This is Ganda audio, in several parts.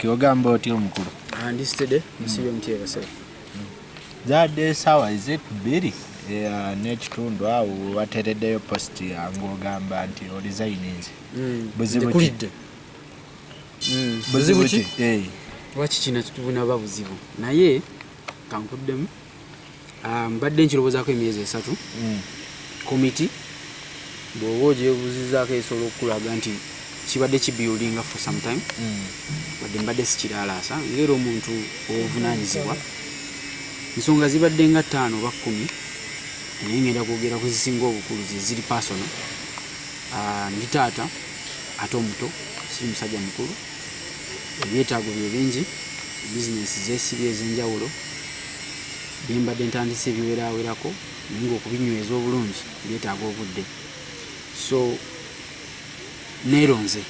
Kiogamba otyo omukulu. Ndistede musibe mutye basebe. Zadde sawa is it biri n'ekitundu awo watereddeyo post ng'ogamba nti oresigninze. Buzibu ki? Waki kina tutubuna babuzibu naye kankuddemu mbadde nkirobozaako emyezi 3 komiti bw'oba ogyebuuzizaako esobola okukulaga nti kibadde kibuildinga for some time mbadde sikiralaasa ng'era omuntu obuvunaanyizibwa ensonga zibadde nga 5 oba 10 naye ngenda kwogera ku zisinga obukulu ziri personal. Ndi taata ate omuto si musajja mukulu ebyetaago bye bingi bizinesi zeesibye ez'enjawulo bye mbadde ntandise ebiweraawerako naye ng'okubinyweza obulungi byetaaga obudde so neeronze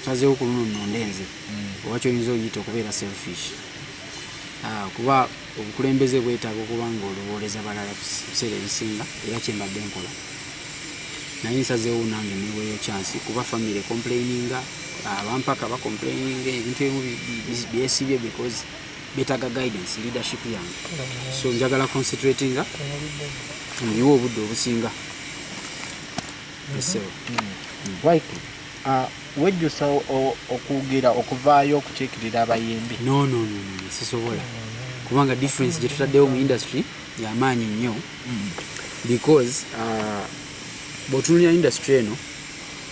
nsazeewo ku luno nnondenze oba kyoyinza oyita okubeera selfish kuba obukulembeze bwetaaga okuba ng'olowooleza balala biseera ebisinga era kyembadde nkola naye nsazeewo nange neweeyo chance kuba family complaininga abampaka bacomplaininga ebintu ebimu byesibye because beetaaga guidance leadership yange so njagala concentratinga mbiwa obudde obusinga esewo wejjusa okugira okuvaayo okukiikirira abayimbi? No, sisobola kubanga difference gye tutaddewo mu industry yamaanyi nnyo because bw'otunulira industry eno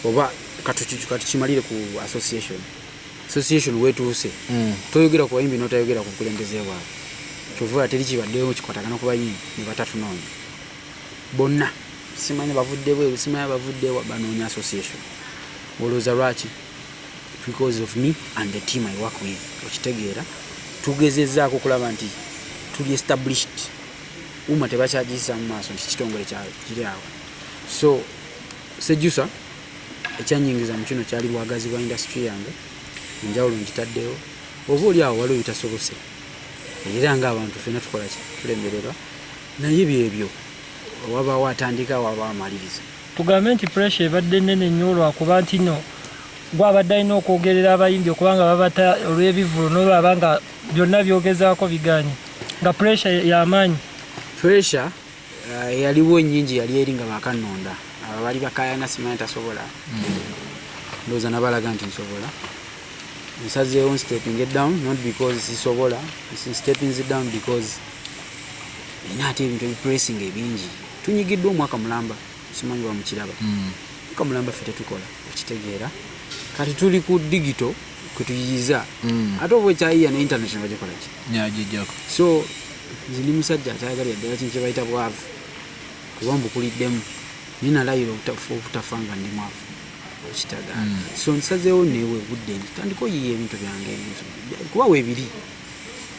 oba katukimalire ku association wetuuse toyogera ku bayimbi n'otayogera ku bukulembeze bwabwe kyova teri kibaddewo kikwatagana ku bayimbi ne batatunoonya bonna simanyi bavudde bweru simanyi bavudde banoonya association olowooza lwaki? Because of me and the team I work with. Okitegeera tugezezzaako okulaba nti tuli established uma tebakyagiyisa mu maaso nti kitongole kiri awo so sejjusa ekyanyingiza mu kino kyali bwagazi bwa industry yange enjawulo nkitaddewo oba oli awo waliwo bitasobose era ng'abantu ffenna tukola ki tulemererwa naye byebyo wabaawo atandika wabaawo amaliriza. Tugambe nti pressure ebadde nnene nnyo olwakuba nti no gwabadde alina okwogerera abayimbi okubanga babata olw'ebivulo n'olwaba nga byonna byogezaako biganye nga pressure y'amaanyi. Pressure yaliwo nnyingi yali eri nga bakanonda abali bakayana simanyi tasobola ndowooza nabalaga nti nsobola nsazeewo stepping it down not because sisobola stepping it down because ina ate ebintu ebipressing ebingi tunyigiddwa omwaka mulamba simanyi bamukiraba mwaka mulamba ffe tetukola okitegeera kati tuli ku digital kutuyiza ate oba ekyayiya ne internet nebagikola ki so nzi ndi musajja atyagalira ddala kintu kyebayita bwavu kuba mbukuliddemu ninalayira obutafanga ndi mwavu okitagaana so nsazeewo neewe obudde tutandika oyiya ebintu byange kuba weebiri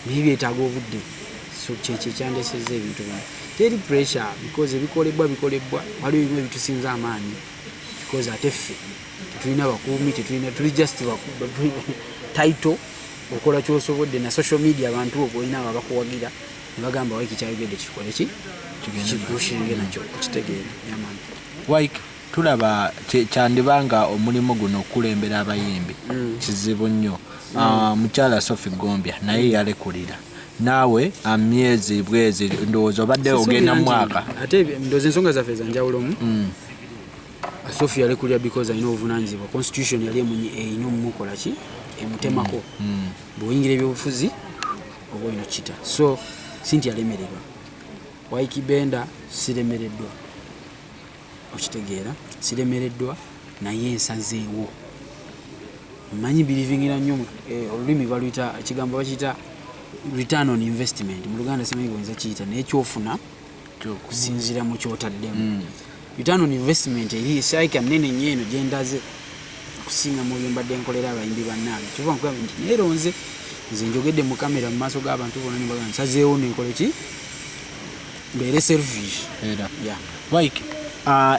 naye byetaaga obudde so kyekyo ekyandesezza ebintu byange teri pressure because bikolebwa waliwo ebimu ebitusinza amaanyi because ate ffe tetulina bakuumi tuli just title okola kyosobodde na social media abantu okolina abo abakuwagira nebagamba waiki kyayogedde kikole ki kigushinge nakyo okitegeera yamaani waiki tulaba kyandibanga omulimu guno okulembera abayimbi kizibu nnyo mukyala Sophie Gombya naye yalekulira naawe myezi bwezi ndowooza obadde ogenda mwaka ate ndowooza ensonga zaffe zanjawulomu Sophie yalekulira because alina obuvunaanyizibwa constitution yali eyina omumukola ki emutemako bw'oyingira ebyobufuzi oba olina kita so sinti yalemererwa Waiki Benda siremereddwa okitegeera siremereddwa naye nsazeewo mmanyi birivingira nnyo olulimi baluyita ekigambo bakiyita return on investment mu Luganda simanyi goyinza kiyita naye kyofuna kusinziira mu kyotaddemu return on investment eri esaika nnene nnyo eno gyendaze okusinga mu bye mbadde nkolera abayimbi bannange kyova nkugamba nti neeronze nze njogedde mu kamera mu maaso g'abantu bonna ne bagamba nsazeewo nenkole ki mbeere selfish era Waiki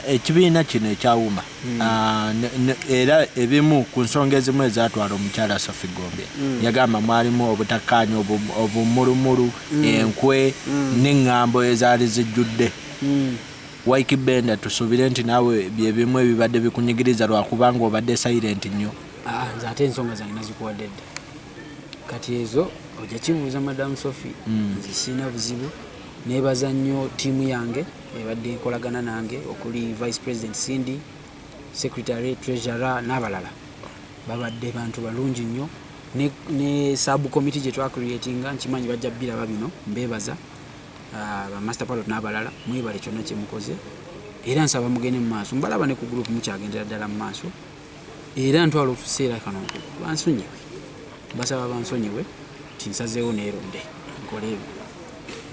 ekibiina kino ekyawuma era ebimu ku nsonga ezimu ezatwala omukyala Sophie Gombya yagamba mwalimu obutakkaanya obumulumulu enkwe n'eŋŋambo ezaali zijjudde Waiki Benda tusuubire nti naawe byebimu ebibadde bikunyigiriza lwakubanga obadde silent nnyo nze ate ensonga zange nazikuwadde dda kati ezo ojja kibuuza Madam Sophie. Nze sina buzibu, neebaza nnyo ttiimu yange ebadde enkolagana nange okuli Vice President Cindy, Secretary, Treasurer n'abalala. Babadde bantu balungi nnyo, ne sub committee gye twacreatinga nkimanyi bajja biraba bino, mbeebaza ba Master Pilot n'abalala, mwebale kyonna kye mukoze. Era nsaba mugende mu maaso, mbalaba ne ku group mukyagendera ddala mu maaso. Era ntwala okuseera kano bansonyiwe, basaba bansonyiwe nti nsazeewo neeronde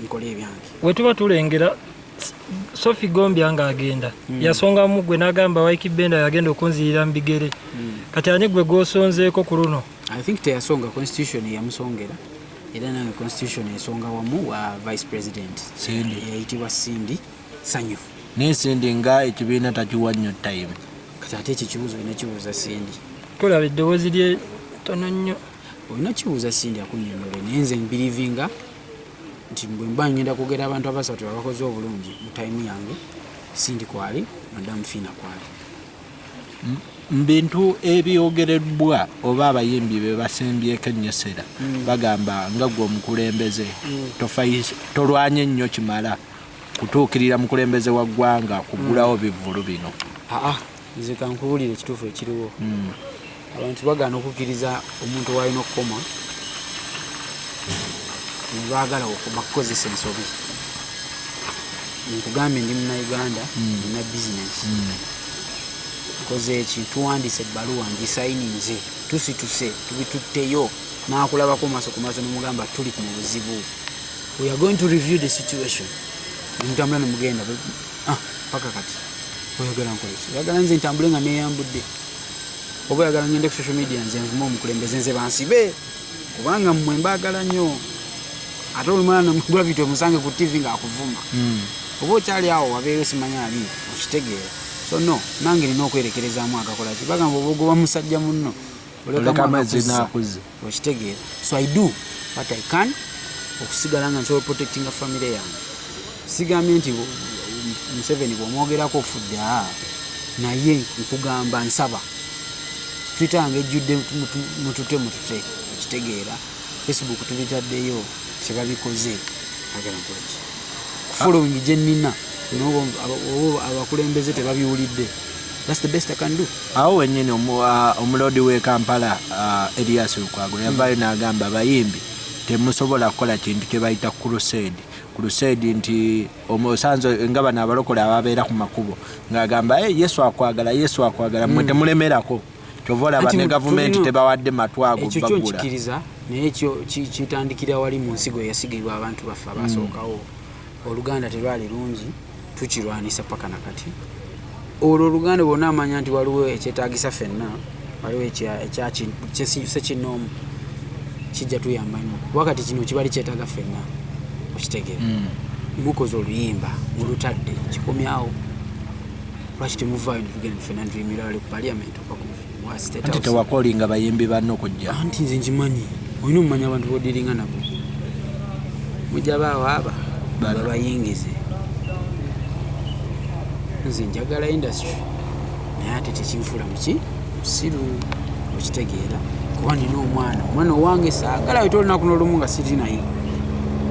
nkole ebyange. We tuba tulengera Sophie Gombya ng'agenda yasongamu gwe n'agamba Waiki Benda yagenda okunzirira mu bigere. Kati ani gwe gw'osonzeeko ku luno? I think teyasonga, constitution yamusongera, era nange constitution esonga wamu wa Vice President eyayitibwa Cindy Sanyufu. Naye Cindy nga ekibiina takiwa nnyo time. Kati ate ekyo kibuuzo olina kibuuza Cindy. Tulaba eddoboozi lye tono nnyo. Olina kibuuza Cindy akunnyonnyola, naye nze mbirivinga nti bwe mba ngenda kugera abantu abasatu abakoze obulungi mu time yange, Cindy kwali, Madam Fina kwali. Mbintu ebyogereddwa oba abayimbi be basembyeko ennyesera bagamba nga gwe omukulembeze tolwanye nnyo kimala kutuukirira mukulembeze wa ggwanga kugulawo bivvulu bino. Nze kankubuulire ekituufu ekiriwo. Abantu bagaana okukkiriza omuntu w'alina okukoma ne baagala bakukozesa ensobi. Nkugambye ndi Munnayuganda, nina bizinesi. Nkoze ekintu, tuwandiise ebbaluwa ngisayininze, tusituse tubitutteyo, n'akulabako maaso ku maaso n'omugamba tuli ku buzibu. We are going to review the situation. Ntambula ne mugenda paka kati oyagala nkole ki? Oyagala nze ntambule nga neeyambudde, oba oyagala ngende ku social media nze nvume omukulembeze nze bansibe, kubanga mmwe mbaagala nnyo. Ate olumala namugula vitu omusange ku TV ng'akuvuma, oba okyali awo wabeeyo simanyi ali okitegeera. So no, nange nina okwerekerezaamu akakola ki, bagamba obugoba musajja munno oleka amazzi n'akuzza okitegeera. So I do what I can okusigala nga nsobola protecting family yange. Sigambye nti Museveni bw'omwogerako ofudde, naye nkugamba nsaba Twitter yange ejjudde mutute okitegeera. Facebook tubitaddeyo tebabikoze, agala nkola ki? Following gye nnina abakulembeze tebabiwulidde. That's the best I can do. Awo wennyini omulodi w'e Kampala Erias Lukwago yavaayo n'agamba abayimbi temusobola kukola kintu kye bayita crusade nti omusanzo nga bano abalokole ababeera ku makubo ng'agamba Yesu akwagala mmwe temulemerako. Kyova olaba ne gavumenti tebawadde matwago bagula. Ekyo nkikiriza, naye ekyo kitandikira wali mu nsigo eyasigibwa abantu baffe abasookawo. Oluganda terwali lungi, tukirwanisa paka nakati. Olwo Oluganda bonna amanya nti waliwo ekyetaagisa ffenna, waliwo ekyakinoomu kijja tuyamba nnyo. Wakati kino kibali kyetaaga ffenna okitegeera. Mukoze oluyimba mulutadde kikomyawo. Lwaki temuvaayo netugenda ffenna ntuyimira wali ku Parliament oba ku State House? Ate tewakolinga bayimbi banno okujja. Anti nze nkimanyi, olina omumanya abantu bodiringa nabo. Mujja baawo aba babayingize. Nze njagala industry naye ate tekinfuula musiru okitegeera, kuba nina omwana owange saagala tolinaku n'olumu nga siri naye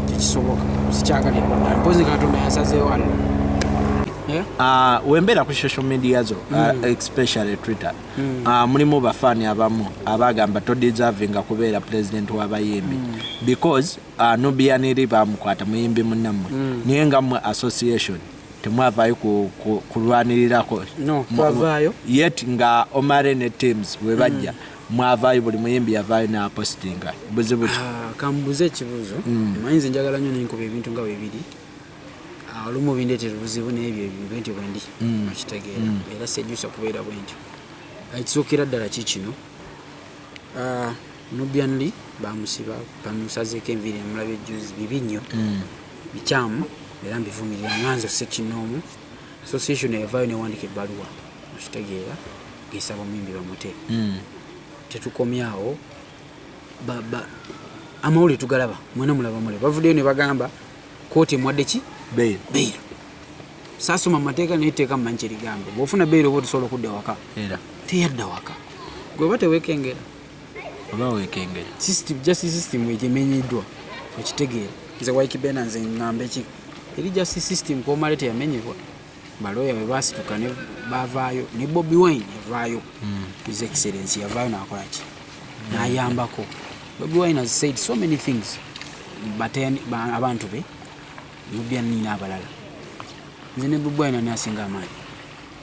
tekisoboka, sikyagalya mpozi Katonda yasazeewo wano. Wembeera ku social media zo especially Twitter, mulimu bafaani abamu abagamba todeservinga kubeera president w'abayimbi because Nubian bamukwata muyimbi munnammwe naye nga mmwe association temwavaayo kulwanirirako. No, twavaayo yet nga Omare ne teams we bajja mwavaayo, buli muyimbi yavaayo n'apostinga. Buzibu ki? Kambuze ekibuuzo. Manyi nze njagala nnyo nenkuba ebintu nga bibiri. Olumu bindeetera obuzibu n'ebyo bwentyo bwe ndi okitegeera, era sejjusa kubeera bwentyo. Ekisookera ddala kikino, Nubian Lee bamusiba bamusazeeko enviiri emulabe ejjuzi bibi nnyo, bikyamu era mbivumirira. Nganzo Ssekinoomu association yavaayo newandika ebbaluwa okitegeera ngesaba omuyimbi bamute. Tetukomyawo amawulire tugalaba, mwena mulaba bavuddeyo ne bagamba kooti emwadde ki beiro. Saasoma amateeka n'etteeka mmanyi kye ligamba, bw'ofuna beiro oba otusobola okudda waka, teyadda waka gwe oba teweekengera. oba wekengera justice system egimenyeddwa okitegeera nze waikibena nze ngamba eki eri justice system komale teyamenyebwa baloya bwe basituka ne bavaayo ne Bobi Wine yavaayo his excellency yavaayo nakola ki nayambako. Bobi Wine has said so many things but abantu be Nubian nina abalala nze ne Bobi Wine nasinga amaanyi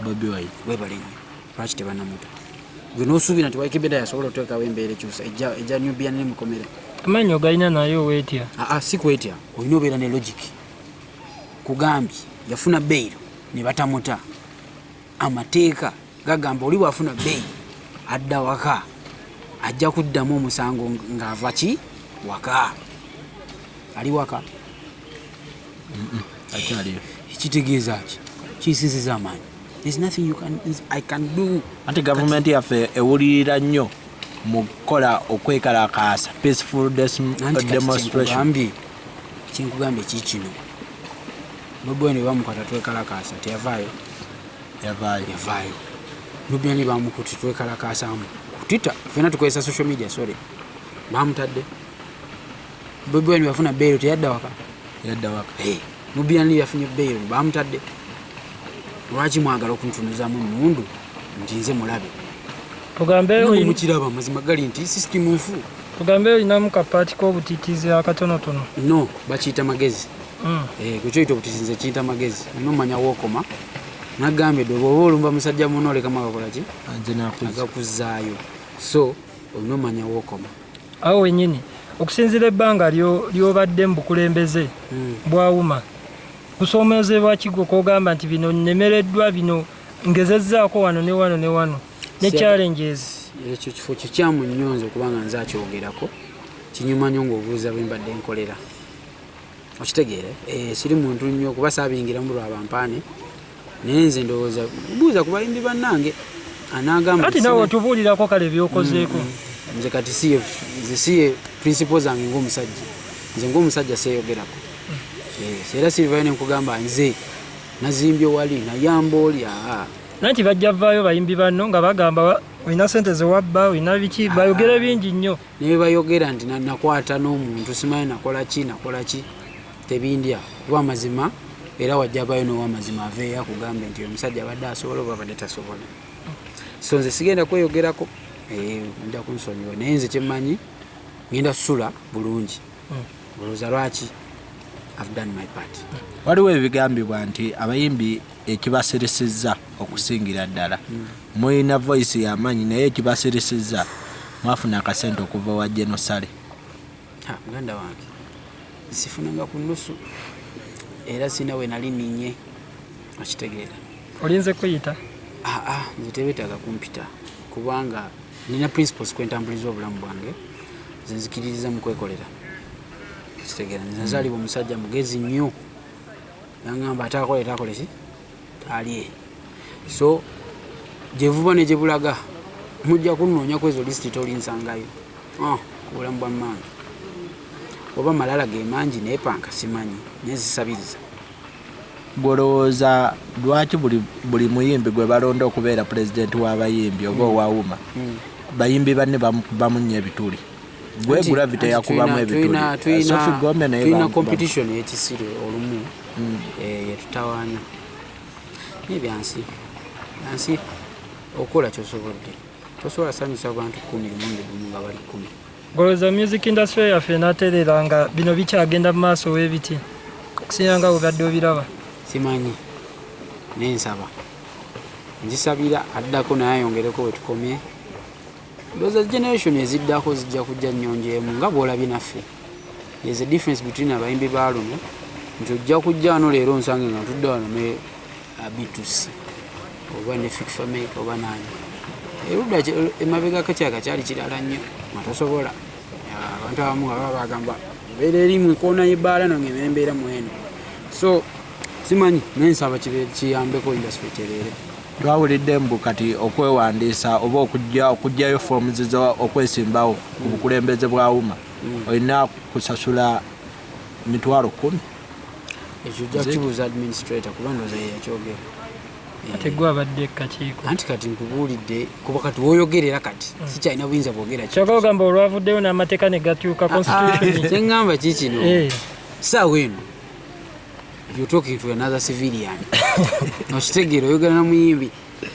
Bobi Wine webalenye lwaki tebanamuta gwe nosuubira nti waikibeda yasobola oteekawo embeera ekyusa ejja Nubian ne mukomera amanyi ogalina nayo weetya si kwetya olina obeera ne logic kugambye yafuna bail ne batamuta amateeka gagamba oli bwafuna bail adda waka ajja kuddamu omusango ng'ava ki waka ali waka akyaliyo ekitegeeza ki kinsinziza amaanyi there's nothing I can do. Anti government yaffe ewulirira nnyo mu kukola okwekalakaasa peaceful demonstration. Kyenkugambye kikino Bobi Wine bamukwata twekalakaasa teyavaayo yavaayo Bobi Wine bamukuti twekalakaasamu ku Twitter fena tukozesa social media sorry bamutadde Bobi Wine yafuna bail teyadda waka Bobi Wine yafunye bail bamutadde lwaki mwagala okuntunuzaamu nundu nti nze mulabe tugambe mukiraba mazima gali nti system nfu tugambe olinamu kapaati k'obutiitiizi akatonotono no bakiyita magezi kukyoyita obutiitiizi kiyita magezi nomanya wookoma nagambye dde bwoba olumba musajja muno olekamu akakola ki agakuzaayo so olina omanya wookoma awo wennyini okusinziira ebbanga lyobadde mu bukulembeze bwawuma kusoomozebwa kigo kogamba nti bino nnemereddwa bino ngezezzaako wano ne wano ne wano ne challenges ekyo kifo kikyamunyonza okubanga nze akyogerako kinyuma nnyo ng'obuuza bwe mbadde nkolera okitegeere siri muntu nnyo kuba saabingira mu lwabampaane naye nze ndowooza buuza ku bayimbi bannange anaagamba ati nawe otubuulirako kale byokozeeko nze kati siye principle zange ng'omusajja nze ng'omusajja seeyogerako era sirivayo ne nkugamba nze nazimbye wali nayamba oli nanti bajja vaayo bayimbi banno nga bagamba olina sente zewabba olina biki bayogera bingi nnyo naye bayogera nti nakwata n'omuntu simanyi nakola ki tebindya kuba amazima era wajja bayo n'owamazima aveeyo akugambe nti omusajja abadde asobola oba abadde tasobola so nze sigenda kweyogerako nja kunsonyiwa naye nze kyemmanyi ngenda susula bulungi olowooza lwaki I've done my part. Waliwo ebigambibwa nti abayimbi ekibasirisizza okusingira ddala mulina voice y'amaanyi naye ekibasirisizza mwafuna akasente okuva wa genosale. Muganda wange sifunanga ku nnusu era sina we nali ninye okitegeera olinze kuyita nze tebeetaaga kumpita kubanga nina principles kwentambuliza obulamu bwange nze nzikiririza mu kwekolera kitegeera nze nzaalibwa omusajja mugezi nnyo yangamba atakole ki talye so gyevuba ne gyebulaga mujja kunnoonya kwezo lisiti tolinsangayo obulamu bwa mmange oba malala ge mangi neepanka simanyi nezisabiriza gwolowooza lwaki buli muyimbi gwe balonda okubeera pulezidenti w'abayimbi oba owawuma bayimbi banne bamunya ebituli gwe gravity yakubamu ebituli Sophie Gombe naye tulina competition y'ekisiri olumu yetutawaanya nebyansi okola kyosobodde tosobola sanyusa abantu 10 nga bali 10 golowooza music industry yaffe enaterera nga bino bikyagenda mu maaso w'ebiti okusinga nga bwebadde obiraba simanyi nensaba nzisabira addako naye ayongereko wetukomye ndowooza generation eziddako zijja kujja nnyonjeemu nga bw'olabye naffe there's a difference between abayimbi baaluno nti ojja kujja wano leero nsange nga ntudde wano ne abitusi oba ne fikfamake oba naani erudda emabega kakyaka kyali kirala nnyo nga tosobola abantu abamu nga baba bagamba ebeera erimu koona y'ebbaala nange embeera mweno so simanyi naye nsaba kiyambeko industry etereere twawulidde mbu kati okwewandiisa oba okujjayo forms okwesimbawo ku bukulembeze bwawuma olina kusasula $10,000 ekyo ojja kukibuuza administrator kuba ndowooza yeyakyogera ate gwe abadde kakiiko anti kati nkubuulidde kuba kati woyogerera kati sikyalina buyinza bwogera kyokka ogamba olwavuddeyo n'amateeka ne gakyuka constitution kyeŋŋamba kikino saawa eno you're talking to another civilian okitegeera oyogera na muyimbi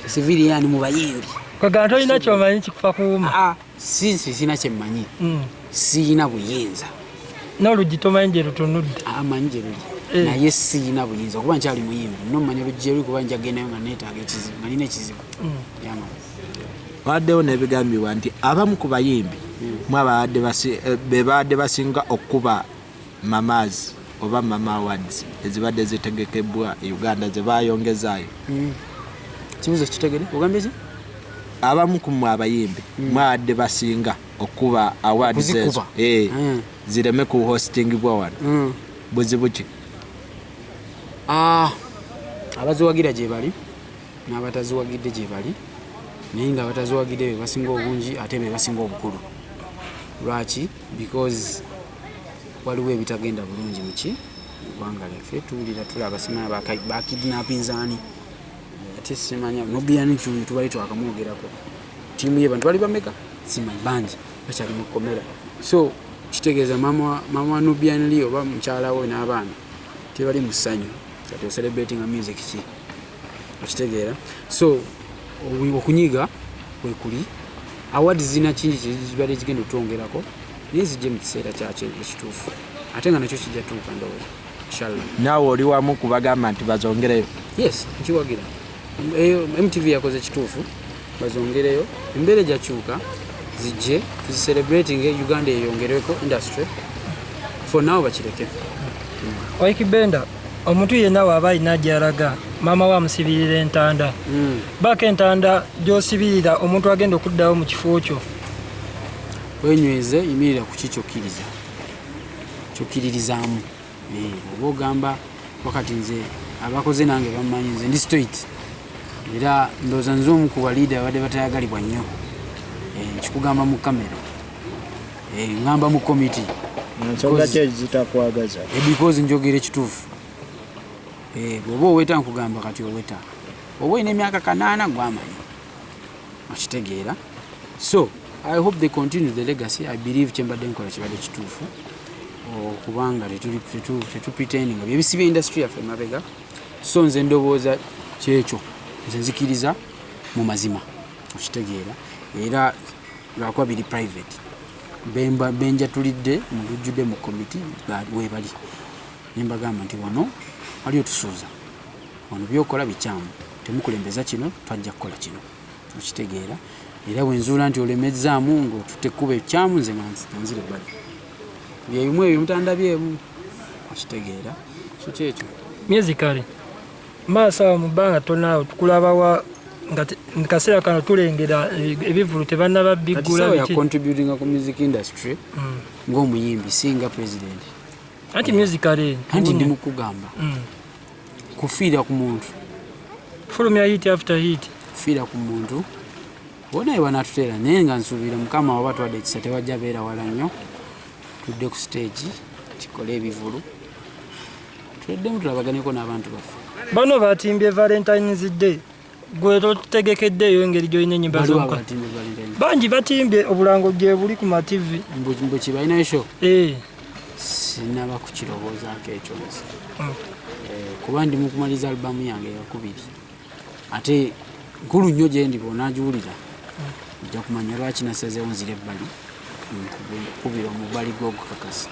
civilian mu bayimbi kwegana tolina kyomanyi kikufa kuwuma sina kyemmanyi siina buyinza n'oluggi tomanyi gye lutunudde amanyi gye luli naye siina buyinza okuba nkyali muyimbi nno mmanya oluggi luli kuba njagendayo nga neetaaga ekizibu nga nina ekizibu waddewo n'ebigambibwa nti abamu ku bayimbi be baadde basinga okuba mamaazi oba mama awards ezibadde zitegekebwa Uganda ze bayongezaayo kibuzo kitegere ogambye ki abamu ku abayimbi mwadde basinga okuba awards ezo zireme ku hostingibwa wano buzibu ki abaziwagira gye bali n'abataziwagidde gye bali naye nga abataziwagidde be basinga obungi ate be basinga obukulu lwaki because waliwo ebitagenda bulungi muki gwanga lyaffe tuwulira tulaba simanya bakidnapinzaani ate simanya Nubian kyuyi tubali twakamwogerako tiimu ye bantu bali bameka simanyi bangi bakyali mu kkomera so kitegeeza mama wa Nubian li oba mukyala we n'abaana tebali mu ssanyu kati celebrating a music ki okitegeera so okunyiga kwekuli awards zina kingi kibadde kigenda otwongerako naye zijje mu kiseera kyakyo ekituufu ate nga nakyo kijja tuuka ndowooza inshallah naawe oli wamu kubagamba nti bazongereyo yes nkiwagira MTV yakoze kituufu bazongereyo embeera gyakyuka zijje tuzicelebrating Uganda eyongereko industry for now bakireke Waikibenda omuntu yenna waaba alina gy'alaga maama we amusibirira entanda baaka entanda gy'osibirira omuntu agenda okuddayo mu kifo kyo wenyweze yimirira ku kikyokkiriza kyokkiririzaamu oba ogamba wakati nze abakoze nange bamanyi nze ndi straight era ndowooza nze omu ku baliida abadde batayagalibwa nnyo nkikugamba mu kamera ngamba mu committee ensonga ki ezitakwagaza because njogera ekituufu bw'oba oweta nkugamba kati oweta oba olina emyaka 8 gwamanyi okitegeera so I hope they continue the legacy. I believe kyembadde nkola kibadde kituufu kubanga tetupretending nga byebisibya industry yaffe mabega so nze ndowooza kyekyo nze nzikiriza mu mazima okitegeera era lwakuba biri private benjatulidde mulujjudde mu committee webali nembagamba nti wano waliyo tusuuza wano byokola bikyamu temukulembeza kino twajja kukola kino okitegeera era wenzuula nti olemezzaamu ng'otutte ekkuba ekyamu nze nzire ebbali byebimu ebyo mutandabyemu okitegeera so kyekyo musically maaso awo mu bbanga tonaawo tukulabawa nga kaseera kano tulengera ebivulu tebannaba biggula ya contributing ku music industry ng'omuyimbi singa president anti musically anti ndi mu kugamba kufiira ku muntu fulumya hit after hit kufiira ku muntu wona ewanatuteera naye nga nsuubira mukama waba twadde ekisa tewajja beera wala nnyo tudde ku stage kikole ebivulu tuddemu tulabaganeko n'abantu baffe bano batimbye Valentine's Day gwe totegekeddeeyo engeri gyolina ennyimba zonka bangi batimbye obulango gye buli ku mativi mbu kibalinayo show sinaba kukirowoozaako ekyo kuba ndi mu kumaliza alubamu yange eyakubiri ate nkulu nnyo gye ndi bw'onaagiwulira ojja kumanya lwaki nasazeewo nzira ebbali kubira omubali gw'ogukakasa